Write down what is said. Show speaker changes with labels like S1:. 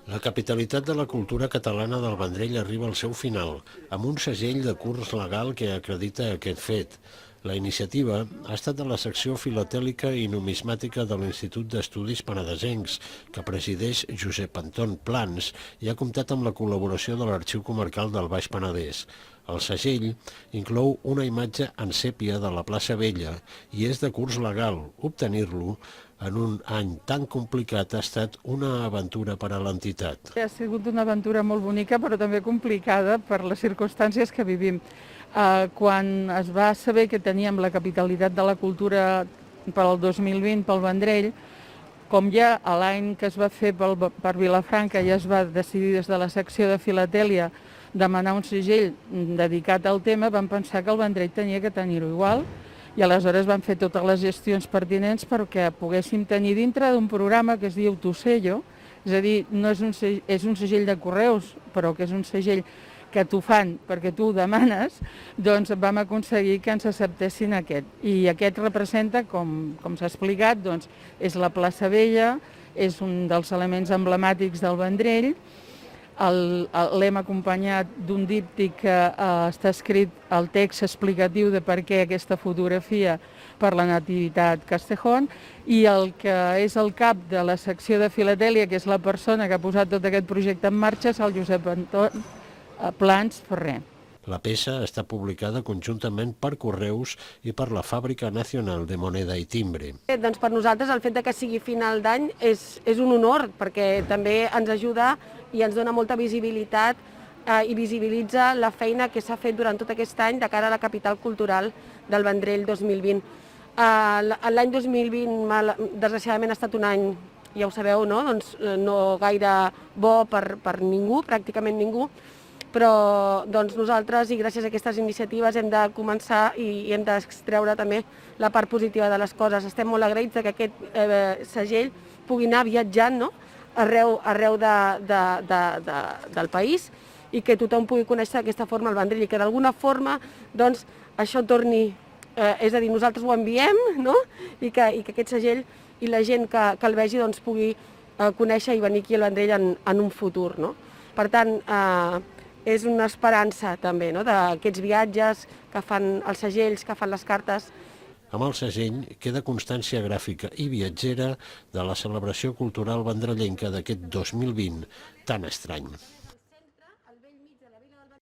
S1: La capitalitat de la cultura catalana del Vendrell arriba al seu final, amb un segell de curs legal que acredita aquest fet. La iniciativa ha estat de la secció filatèlica i numismàtica de l'Institut d'Estudis Penedesencs, que presideix Josep Anton Plans i ha comptat amb la col·laboració de l'Arxiu Comarcal del Baix Penedès. El segell inclou una imatge en sèpia de la plaça Vella i és de curs legal. Obtenir-lo en un any tan complicat ha estat una aventura per a l'entitat.
S2: Ha sigut una aventura molt bonica, però també complicada per les circumstàncies que vivim. Quan es va saber que teníem la capitalitat de la cultura per al 2020 pel Vendrell, com ja l'any que es va fer per Vilafranca ja es va decidir des de la secció de filatèlia demanar un segell dedicat al tema, vam pensar que el Vendrell tenia que tenir-ho igual i aleshores vam fer totes les gestions pertinents perquè poguéssim tenir dintre d'un programa que es diu Tu Sello, és a dir, no és un segell de correus, però que és un segell que t'ho fan perquè tu ho demanes, doncs vam aconseguir que ens acceptessin aquest. I aquest representa, com s'ha explicat, doncs, és la plaça Vella, és un dels elements emblemàtics del Vendrell. L'hem acompanyat d'un díptic que està escrit el text explicatiu de per què aquesta fotografia per la Nativitat Castejón, i el que és el cap de la secció de filatèlia, que és la persona que ha posat tot aquest projecte en marxa, és el Josep Anton Plans Ferrer.
S1: La peça està publicada conjuntament per Correus i per la Fàbrica Nacional de Moneda i Timbre.
S3: Doncs per nosaltres el fet que sigui final d'any és un honor, perquè també ens ajuda i ens dona molta visibilitat i visibilitza la feina que s'ha fet durant tot aquest any de cara a la capital cultural del Vendrell 2020. L'any 2020, desgraciadament, ha estat un any, ja ho sabeu, no gaire bo per ningú, pràcticament ningú, però nosaltres, i gràcies a aquestes iniciatives, hem de començar i hem d'extreure també la part positiva de les coses. Estem molt agraïts que aquest segell pugui anar viatjant arreu del país i que tothom pugui conèixer d'aquesta forma el Vendrell i que d'alguna forma això torni, és a dir, nosaltres ho enviem i que aquest segell i la gent que el vegi pugui conèixer i venir aquí al Vendrell en un futur. Per tant, és una esperança també d'aquests viatges que fan els segells, que fan les cartes.
S1: Amb el segell queda constància gràfica i viatgera de la celebració cultural vendrellenca d'aquest 2020 tan estrany.